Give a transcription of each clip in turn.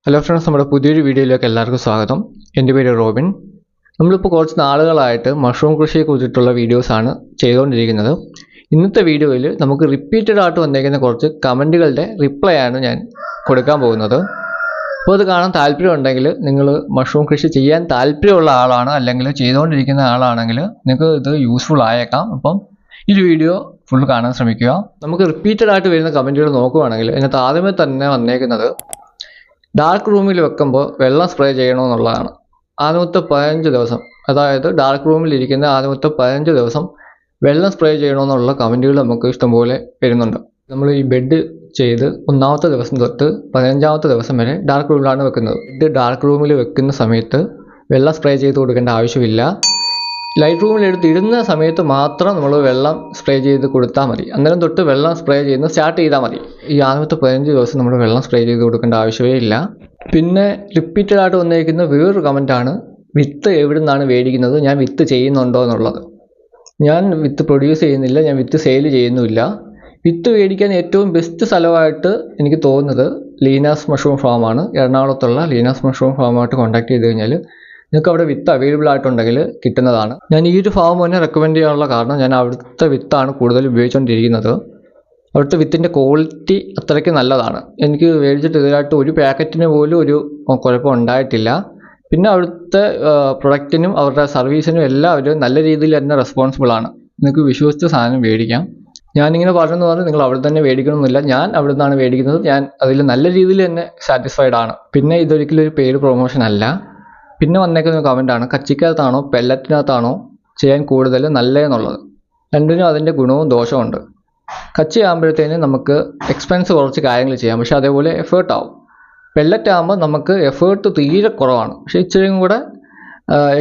Hello friends, നമ്മുടെ പുതിയൊരു വീഡിയോയിലേക്ക് എല്ലാവർക്കും സ്വാഗതം. എൻ്റെ പേര് റോബിൻ. നമ്മളിപ്പോൾ കുറച്ച് നാളുകളായിട്ട് മഷ്റൂം കൃഷിയെക്കുറിച്ചിട്ടുള്ള വീഡിയോസാണ് ചെയ്തുകൊണ്ടിരിക്കുന്നത്. ഇന്നത്തെ വീഡിയോയിൽ നമുക്ക് റിപ്പീറ്റഡ് ആയിട്ട് വന്നേക്കുന്ന കുറച്ച് കമൻറ്റുകളുടെ റിപ്ലൈ ആണ് ഞാൻ കൊടുക്കാൻ പോകുന്നത്. അപ്പോൾ അത് കാണാൻ താല്പര്യമുണ്ടെങ്കിൽ, നിങ്ങൾ മഷ്റൂം കൃഷി ചെയ്യാൻ താല്പര്യമുള്ള ആളാണ് അല്ലെങ്കിൽ ചെയ്തുകൊണ്ടിരിക്കുന്ന ആളാണെങ്കിൽ നിങ്ങൾക്ക് ഇത് യൂസ്ഫുൾ ആയേക്കാം. അപ്പം ഈ വീഡിയോ ഫുൾ കാണാൻ ശ്രമിക്കുക. നമുക്ക് റിപ്പീറ്റഡ് ആയിട്ട് വരുന്ന കമൻറ്റുകൾ നോക്കുകയാണെങ്കിൽ ഇതിനകത്ത് ആദ്യമേ തന്നെ വന്നേക്കുന്നത് ഡാർക്ക് റൂമിൽ വെക്കുമ്പോൾ വെള്ളം സ്പ്രേ ചെയ്യണമെന്നുള്ളതാണ്. ആദ്യത്തെ 15 ദിവസം, അതായത് ഡാർക്ക് റൂമിലിരിക്കുന്ന ആദ്യത്തെ 15 ദിവസം വെള്ളം സ്പ്രേ ചെയ്യണമെന്നുള്ള കമൻറ്റുകൾ നമുക്ക് ഇഷ്ടംപോലെ വരുന്നുണ്ട്. നമ്മൾ ഈ ബെഡ് ചെയ്ത് 1ാമത്തെ ദിവസം തൊട്ട് 15ാമത്തെ ദിവസം വരെ ഡാർക്ക് റൂമിലാണ് വെക്കുന്നത്. ബെഡ് ഡാർക്ക് റൂമിൽ വെക്കുന്ന സമയത്ത് വെള്ളം സ്പ്രേ ചെയ്ത് കൊടുക്കേണ്ട ആവശ്യമില്ല. ലൈറ്റ് റൂമിലെടുത്ത് ഇടുന്ന സമയത്ത് മാത്രം നമ്മൾ വെള്ളം സ്പ്രേ ചെയ്ത് കൊടുത്താൽ മതി. അന്നേരം തൊട്ട് വെള്ളം സ്പ്രേ ചെയ്യുന്നത് സ്റ്റാർട്ട് ചെയ്താൽ മതി. ഈ ആദ്യത്തെ 15 ദിവസം നമ്മൾ വെള്ളം സ്പ്രേ ചെയ്ത് കൊടുക്കേണ്ട ആവശ്യമേ ഇല്ല. പിന്നെ റിപ്പീറ്റഡ് ആയിട്ട് വന്നിരിക്കുന്ന വേറൊരു കമൻറ്റാണ്, വിത്ത് എവിടെ നിന്നാണ് മേടിക്കുന്നത്, ഞാൻ വിത്ത് ചെയ്യുന്നുണ്ടോ എന്നുള്ളത്. ഞാൻ വിത്ത് പ്രൊഡ്യൂസ് ചെയ്യുന്നില്ല, ഞാൻ വിത്ത് സെയിൽ ചെയ്യുന്നുമില്ല. വിത്ത് മേടിക്കാൻ ഏറ്റവും ബെസ്റ്റ് സ്ഥലമായിട്ട് എനിക്ക് തോന്നുന്നത് ലീനാസ് മഷ്റൂം ഫാമാണ്. എറണാകുളത്തുള്ള ലീനാസ് മഷ്റൂം ഫാമായിട്ട് കോൺടാക്ട് ചെയ്ത് കഴിഞ്ഞാൽ നിങ്ങൾക്ക് അവിടെ വിത്ത് അവൈലബിൾ ആയിട്ടുണ്ടെങ്കിൽ കിട്ടുന്നതാണ്. ഞാൻ ഈ ഒരു ഫാം തന്നെ റെക്കമെൻഡ് ചെയ്യാനുള്ള കാരണം, ഞാൻ അവിടുത്തെ വിത്താണ് കൂടുതൽ ഉപയോഗിച്ചുകൊണ്ടിരിക്കുന്നത്. അവിടുത്തെ വിത്തിൻ്റെ ക്വാളിറ്റി അത്രയ്ക്ക് നല്ലതാണ്. എനിക്ക് മേടിച്ചിട്ട് ഇതിലായിട്ട് ഒരു പാക്കറ്റിന് പോലും ഒരു കുഴപ്പം ഉണ്ടായിട്ടില്ല. പിന്നെ അവിടുത്തെ പ്രൊഡക്റ്റിനും അവരുടെ സർവീസിനും എല്ലാം അവർ നല്ല രീതിയിൽ തന്നെ റെസ്പോൺസിബിളാണ്. നിങ്ങൾക്ക് വിശ്വസിച്ച സാധനം മേടിക്കാം. ഞാനിങ്ങനെ പറഞ്ഞെന്ന് പറഞ്ഞാൽ നിങ്ങൾ അവിടെ തന്നെ മേടിക്കണമെന്നില്ല. ഞാൻ അവിടെ നിന്നാണ് മേടിക്കുന്നത്. ഞാൻ അതിൽ നല്ല രീതിയിൽ തന്നെ സാറ്റിസ്ഫൈഡ് ആണ്. പിന്നെ ഇതൊരിക്കലും ഒരു പെയ്ഡ് പ്രൊമോഷൻ അല്ല. പിന്നെ വന്നേക്കുന്ന കമൻറ്റാണ്, കച്ചിക്കകത്താണോ പെല്ലറ്റിനകത്താണോ ചെയ്യാൻ കൂടുതൽ നല്ലതെന്നുള്ളത്. രണ്ടിനും അതിൻ്റെ ഗുണവും ദോഷമുണ്ട്. കച്ചി ആകുമ്പോഴത്തേന് നമുക്ക് എക്സ്പെൻസ് കുറച്ച് കാര്യങ്ങൾ ചെയ്യാം, പക്ഷേ അതേപോലെ എഫേർട്ട് ആവും. പെല്ലറ്റ് ആകുമ്പോൾ നമുക്ക് എഫേർട്ട് തീരെ കുറവാണ്, പക്ഷേ ഇച്ചിരിയും കൂടെ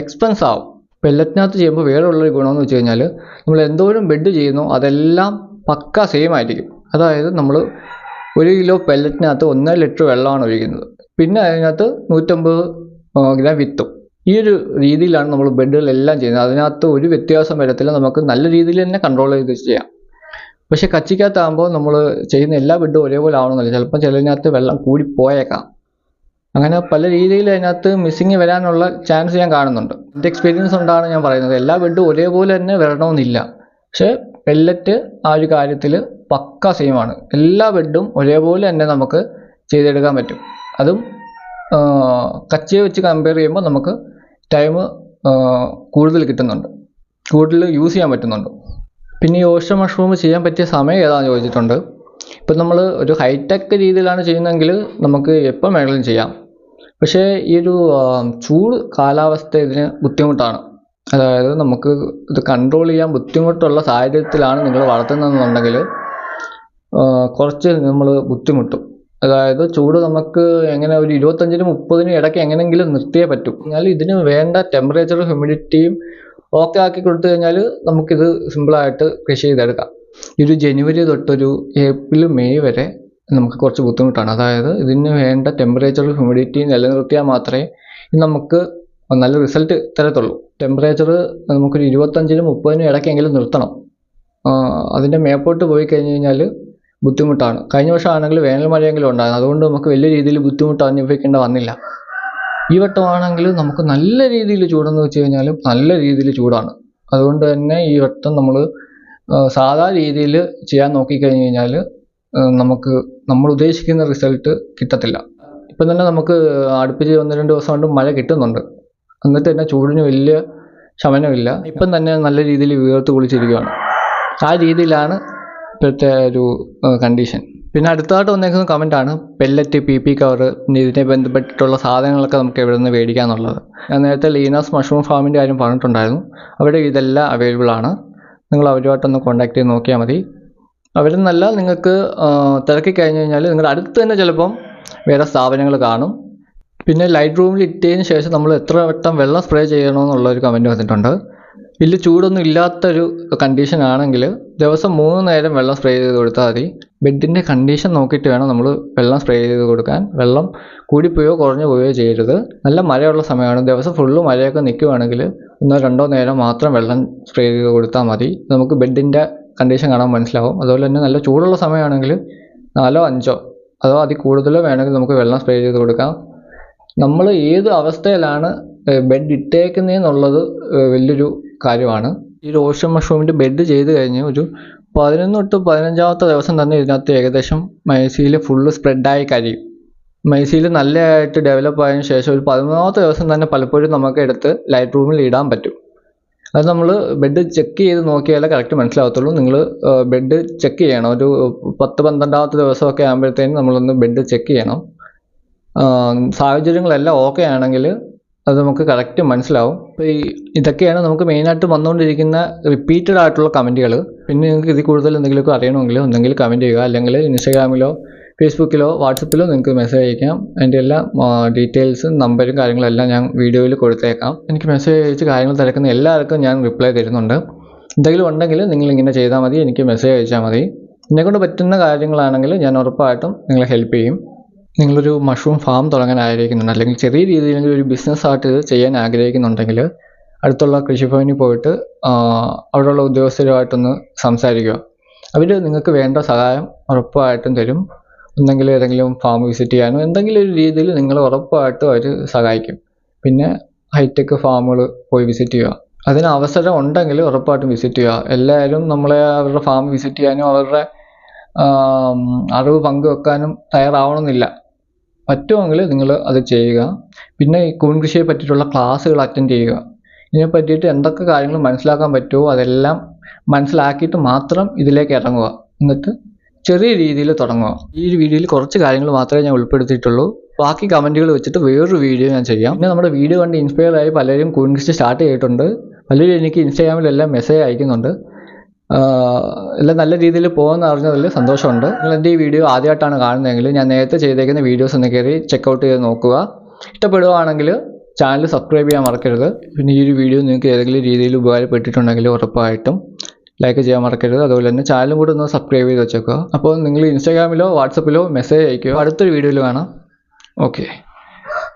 എക്സ്പെൻസ് ആവും. പെല്ലറ്റിനകത്ത് ചെയ്യുമ്പോൾ വേറെ ഉള്ളൊരു ഗുണമെന്ന് വെച്ച് കഴിഞ്ഞാൽ, നമ്മൾ എന്തോരം ബെഡ് ചെയ്യുന്നു അതെല്ലാം പക്ക സെയിം ആയിരിക്കും. അതായത് നമ്മൾ 1 കിലോ പെല്ലറ്റിനകത്ത് 1.5 ലിറ്റർ വെള്ളമാണ് ഒഴിക്കുന്നത്. പിന്നെ അതിനകത്ത് 150 ഗ്രാം വിത്തും. ഈ ഒരു രീതിയിലാണ് നമ്മൾ ബെഡുകളെല്ലാം ചെയ്യുന്നത്. അതിനകത്ത് ഒരു വ്യത്യാസം വരത്തില്ല. നമുക്ക് നല്ല രീതിയിൽ തന്നെ കൺട്രോൾ ചെയ്ത് ചെയ്യാം. പക്ഷേ കച്ചിക്കകത്താകുമ്പോൾ നമ്മൾ ചെയ്യുന്ന എല്ലാ ബെഡും ഒരേപോലെ ആവണമെന്നില്ല. ചിലപ്പോൾ ചിലതിനകത്ത് വെള്ളം കൂടിപ്പോയേക്കാം. അങ്ങനെ പല രീതിയിൽ അതിനകത്ത് മിസ്സിങ് വരാനുള്ള ചാൻസ് ഞാൻ കാണുന്നുണ്ട്. എൻ്റെ എക്സ്പീരിയൻസ് കൊണ്ടാണ് ഞാൻ പറയുന്നത്. എല്ലാ ബെഡും ഒരേപോലെ തന്നെ വരണമെന്നില്ല. പക്ഷേ പെല്ലറ്റ് ആ ഒരു കാര്യത്തിൽ പക്ക സെയിമാണ്. എല്ലാ ബെഡും ഒരേപോലെ തന്നെ നമുക്ക് ചെയ്തെടുക്കാൻ പറ്റും. അതും കച്ചിയെ വെച്ച് കമ്പയർ ചെയ്യുമ്പോൾ നമുക്ക് ടൈം കൂടുതൽ കിട്ടുന്നുണ്ട്, കൂടുതൽ യൂസ് ചെയ്യാൻ പറ്റുന്നുണ്ട്. പിന്നെ ഈ ഓസ്റ്റർ മഷ്റൂം ചെയ്യാൻ പറ്റിയ സമയം ഏതാണെന്ന് ചോദിച്ചിട്ടുണ്ട്. ഇപ്പം നമ്മൾ ഒരു ഹൈടെക് രീതിയിലാണ് ചെയ്യുന്നതെങ്കിൽ നമുക്ക് എപ്പോൾ വേണമെങ്കിലും ചെയ്യാം. പക്ഷേ ഈ ഒരു ചൂട് കാലാവസ്ഥ ഇതിന് ബുദ്ധിമുട്ടാണ്. അതായത് നമുക്ക് ഇത് കൺട്രോൾ ചെയ്യാൻ ബുദ്ധിമുട്ടുള്ള സാഹചര്യത്തിലാണ് നിങ്ങൾ വളർത്തുന്നതെന്നുണ്ടെങ്കിൽ കുറച്ച് നമ്മൾ ബുദ്ധിമുട്ടും. അതായത് ചൂട് നമുക്ക് എങ്ങനെ ഒരു 25-നും 30-നും ഇടയ്ക്ക് എങ്ങനെയെങ്കിലും നിർത്തിയേ പറ്റും. എന്നാൽ ഇതിന് വേണ്ട ടെമ്പറേച്ചറും ഹ്യൂമിഡിറ്റിയും ഓക്കെ ആക്കി കൊടുത്തു കഴിഞ്ഞാൽ നമുക്കിത് സിമ്പിളായിട്ട് കൃഷി ചെയ്തെടുക്കാം. ഈ ഒരു ജനുവരി തൊട്ടൊരു ഏപ്രിൽ മെയ് വരെ നമുക്ക് കുറച്ച് ബുദ്ധിമുട്ടാണ്. അതായത് ഇതിന് വേണ്ട ടെമ്പറേച്ചറും ഹ്യൂമിഡിറ്റിയും നിലനിർത്തിയാൽ മാത്രമേ നമുക്ക് നല്ല റിസൾട്ട് തരത്തുള്ളൂ. ടെമ്പറേച്ചർ നമുക്കൊരു 25-നും 30-നും ഇടയ്ക്കെങ്കിലും നിർത്തണം. അതിൻ്റെ മേപ്പോട്ട് പോയി കഴിഞ്ഞ് കഴിഞ്ഞാൽ ബുദ്ധിമുട്ടാണ്. കഴിഞ്ഞ വർഷം ആണെങ്കിൽ വേനൽ മഴയെങ്കിലും ഉണ്ടായിരുന്നു. അതുകൊണ്ട് നമുക്ക് വലിയ രീതിയിൽ ബുദ്ധിമുട്ട് അനുഭവിക്കേണ്ട വന്നില്ല. ഈ വട്ടമാണെങ്കിൽ നമുക്ക് നല്ല രീതിയിൽ ചൂടെന്ന് വെച്ച് കഴിഞ്ഞാൽ നല്ല രീതിയിൽ ചൂടാണ്. അതുകൊണ്ട് തന്നെ ഈ വട്ടം നമ്മൾ സാധാ രീതിയിൽ ചെയ്യാൻ നോക്കിക്കഴിഞ്ഞ് കഴിഞ്ഞാൽ നമുക്ക് നമ്മൾ ഉദ്ദേശിക്കുന്ന റിസൾട്ട് കിട്ടത്തില്ല. ഇപ്പം തന്നെ നമുക്ക് അടുപ്പിച്ച് 1-2 ദിവസം കൊണ്ട് മഴ കിട്ടുന്നുണ്ട്. എന്നിട്ട് തന്നെ ചൂടിന് വലിയ ശമനമില്ല. ഇപ്പം തന്നെ നല്ല രീതിയിൽ വീർത്ത് കുളിച്ചിരിക്കുകയാണ്. ആ രീതിയിലാണ് ഇപ്പോഴത്തെ ഒരു കണ്ടീഷൻ. പിന്നെ അടുത്തതായിട്ട് വന്നേക്കുന്ന കമൻറ്റാണ് പെല്ലറ്റ്, PP കവർ, പിന്നെ ഇതിനെ ബന്ധപ്പെട്ടിട്ടുള്ള സാധനങ്ങളൊക്കെ നമുക്ക് എവിടെ നിന്ന് മേടിക്കാമെന്നുള്ളത്. ഞാൻ നേരത്തെ ലീനാസ് മഷ്റൂം ഫാമിൻ്റെ കാര്യം പറഞ്ഞിട്ടുണ്ടായിരുന്നു. അവിടെ ഇതെല്ലാം അവൈലബിൾ ആണ്. നിങ്ങൾ അവരുമായിട്ടൊന്ന് കോൺടാക്ട് ചെയ്ത് നോക്കിയാൽ മതി. അവരെന്നല്ല, നിങ്ങൾക്ക് തിരക്കി കഴിഞ്ഞ് കഴിഞ്ഞാൽ നിങ്ങളുടെ അടുത്ത് തന്നെ ചിലപ്പം വേറെ സ്ഥാപനങ്ങൾ കാണും. പിന്നെ ലൈറ്റ് റൂമിൽ ഇട്ടതിന് ശേഷം നമ്മൾ എത്ര വട്ടം വെള്ളം സ്പ്രേ ചെയ്യണമെന്നുള്ളൊരു കമൻറ്റ് വന്നിട്ടുണ്ട്. വലിയ ചൂടൊന്നും ഇല്ലാത്തൊരു കണ്ടീഷൻ ആണെങ്കിൽ ദിവസം 3 നേരം വെള്ളം സ്പ്രേ ചെയ്ത് കൊടുത്താൽ മതി. ബെഡിൻ്റെ കണ്ടീഷൻ നോക്കിയിട്ട് വേണം നമ്മൾ വെള്ളം സ്പ്രേ ചെയ്ത് കൊടുക്കാൻ. വെള്ളം കൂടിപ്പോയോ കുറഞ്ഞു പോയോ ചെയ്യരുത്. നല്ല മഴയുള്ള സമയമാണ്, ദിവസം ഫുള്ള് മഴയൊക്കെ നിൽക്കുകയാണെങ്കിൽ 1-2 നേരം മാത്രം വെള്ളം സ്പ്രേ ചെയ്ത് കൊടുത്താൽ മതി. നമുക്ക് ബെഡിൻ്റെ കണ്ടീഷൻ കാണാൻ മനസ്സിലാവും. അതുപോലെ തന്നെ നല്ല ചൂടുള്ള സമയമാണെങ്കിൽ 4-5 അതോ അതിൽ കൂടുതലോ വേണമെങ്കിൽ നമുക്ക് വെള്ളം സ്പ്രേ ചെയ്ത് കൊടുക്കാം. നമ്മൾ ഏത് അവസ്ഥയിലാണ് ബെഡ് ഇട്ടേക്കുന്നതെന്നുള്ളത് വലിയൊരു കാര്യമാണ്. ഈ ഒരു ഓഷ്യൻ മഷ്റൂമിൻ്റെ ബെഡ് ചെയ്ത് കഴിഞ്ഞ് ഒരു 11 തൊട്ട് 15ാമത്തെ ദിവസം തന്നെ ഇതിനകത്ത് ഏകദേശം മൈസീൽ ഫുള്ള് സ്പ്രെഡായി കഴിയും. മൈസീൽ നല്ലതായിട്ട് ഡെവലപ്പ് ആയതിനു ശേഷം ഒരു 13ാമത്തെ ദിവസം തന്നെ പലപ്പോഴും നമുക്ക് എടുത്ത് ലൈറ്റ് റൂമിൽ ഇടാൻ പറ്റും. അത് നമ്മൾ ബെഡ് ചെക്ക് ചെയ്ത് നോക്കിയാലേ കറക്റ്റ് മനസ്സിലാവത്തുള്ളൂ. നിങ്ങൾ ബെഡ് ചെക്ക് ചെയ്യണം. ഒരു 10-12ാമത്തെ ദിവസമൊക്കെ ആകുമ്പോഴത്തേനും നമ്മളൊന്ന് ബെഡ് ചെക്ക് ചെയ്യണം. സാഹചര്യങ്ങളെല്ലാം ഓക്കെ ആണെങ്കിൽ അത് നമുക്ക് കറക്റ്റ് മനസ്സിലാവും. അപ്പോൾ ഇതൊക്കെയാണ് നമുക്ക് മെയിനായിട്ട് വന്നുകൊണ്ടിരിക്കുന്ന റിപ്പീറ്റഡ് ആയിട്ടുള്ള കമൻറ്റുകൾ. പിന്നെ നിങ്ങൾക്ക് ഇതിൽ കൂടുതൽ എന്തെങ്കിലുമൊക്കെ അറിയണമെങ്കിൽ ഒന്നെങ്കിൽ കമൻറ്റ് ചെയ്യുക, അല്ലെങ്കിൽ ഇൻസ്റ്റാഗ്രാമിലോ ഫേസ്ബുക്കിലോ വാട്സപ്പിലോ നിങ്ങൾക്ക് മെസ്സേജ് അയക്കാം. അതിൻ്റെ എല്ലാ ഡീറ്റെയിൽസും നമ്പരും കാര്യങ്ങളെല്ലാം ഞാൻ വീഡിയോയിൽ കൊടുത്തേക്കാം. എനിക്ക് മെസ്സേജ് അയച്ച് കാര്യങ്ങൾ തിരക്കുന്ന എല്ലാവർക്കും ഞാൻ റിപ്ലൈ തരുന്നുണ്ട്. എന്തെങ്കിലും ഉണ്ടെങ്കിൽ നിങ്ങളിങ്ങനെ ചെയ്താൽ മതി, എനിക്ക് മെസ്സേജ് അയച്ചാൽ മതി. എന്നെക്കൊണ്ട് പറ്റുന്ന കാര്യങ്ങളാണെങ്കിൽ ഞാൻ ഉറപ്പായിട്ടും നിങ്ങളെ ഹെൽപ്പ് ചെയ്യും. നിങ്ങളൊരു മഷ്റൂം ഫാം തുടങ്ങാൻ ആഗ്രഹിക്കുന്നുണ്ട്, അല്ലെങ്കിൽ ചെറിയ രീതിയിലെങ്കിലും ഒരു ബിസിനസ്സായിട്ട് ഇത് ചെയ്യാൻ ആഗ്രഹിക്കുന്നുണ്ടെങ്കിൽ അടുത്തുള്ള കൃഷിഭവനിൽ പോയിട്ട് അവിടെയുള്ള ഉദ്യോഗസ്ഥരുമായിട്ടൊന്ന് സംസാരിക്കുക. അവർ നിങ്ങൾക്ക് വേണ്ട സഹായം ഉറപ്പായിട്ടും തരും. ഒന്നെങ്കിൽ ഏതെങ്കിലും ഫാം വിസിറ്റ് ചെയ്യാനോ എന്തെങ്കിലും ഒരു രീതിയിൽ നിങ്ങൾ ഉറപ്പായിട്ടും അവർ സഹായിക്കും. പിന്നെ ഹൈടെക് ഫാമുകൾ പോയി വിസിറ്റ് ചെയ്യുക. അതിന് അവസരം ഉണ്ടെങ്കിൽ ഉറപ്പായിട്ടും വിസിറ്റ് ചെയ്യുക. എല്ലാവരും നമ്മളെ അവരുടെ ഫാം വിസിറ്റ് ചെയ്യാനും അവരുടെ അറിവ് പങ്കുവെക്കാനും തയ്യാറാവണമെന്നില്ല. പറ്റുമെങ്കിൽ നിങ്ങൾ അത് ചെയ്യുക. പിന്നെ ഈ കൂൺ കൃഷിയെ പറ്റിയിട്ടുള്ള ക്ലാസ്സുകൾ അറ്റൻഡ് ചെയ്യുക. ഇതിനെ പറ്റിയിട്ട് എന്തൊക്കെ കാര്യങ്ങൾ മനസ്സിലാക്കാൻ പറ്റുമോ അതെല്ലാം മനസ്സിലാക്കിയിട്ട് മാത്രം ഇതിലേക്ക് ഇറങ്ങുക. എന്നിട്ട് ചെറിയ രീതിയിൽ തുടങ്ങുക. ഈ ഒരു വീഡിയോയിൽ കുറച്ച് കാര്യങ്ങൾ മാത്രമേ ഞാൻ ഉൾപ്പെടുത്തിയിട്ടുള്ളൂ. ബാക്കി കമൻറ്റുകൾ വെച്ചിട്ട് വേറൊരു വീഡിയോ ഞാൻ ചെയ്യാം. പിന്നെ നമ്മുടെ വീഡിയോ കണ്ട് ഇൻസ്പയർ ആയി പലരും കൂൺ കൃഷി സ്റ്റാർട്ട് ചെയ്തിട്ടുണ്ട്. പലരും എനിക്ക് ഇൻസ്റ്റാഗ്രാമിലെല്ലാം മെസ്സേജ് അയക്കുന്നുണ്ട്. എല്ലാം നല്ല രീതിയിൽ പോകുമെന്ന് അറിഞ്ഞതിൽ സന്തോഷമുണ്ട്. നിങ്ങൾ എൻ്റെ ഈ വീഡിയോ ആദ്യമായിട്ടാണ് കാണുന്നതെങ്കിൽ ഞാൻ നേരത്തെ ചെയ്തേക്കുന്ന വീഡിയോസ് ഒന്ന് കയറി ചെക്കൗട്ട് ചെയ്ത് നോക്കുക. ഇഷ്ടപ്പെടുകയാണെങ്കിൽ ചാനൽ സബ്സ്ക്രൈബ് ചെയ്യാൻ മറക്കരുത്. പിന്നെ ഈ ഒരു വീഡിയോ നിങ്ങൾക്ക് ഏതെങ്കിലും രീതിയിൽ ഉപകാരപ്പെട്ടിട്ടുണ്ടെങ്കിൽ ഉറപ്പായിട്ടും ലൈക്ക് ചെയ്യാൻ മറക്കരുത്. അതുപോലെ തന്നെ ചാനലും കൂടെ ഒന്ന് സബ്സ്ക്രൈബ് ചെയ്ത് വെച്ചേക്കുക. അപ്പോൾ നിങ്ങൾ ഇൻസ്റ്റാഗ്രാമിലോ വാട്സപ്പിലോ മെസ്സേജ് അയക്കുക. അടുത്തൊരു വീഡിയോയിൽ കാണാം. ഓക്കെ.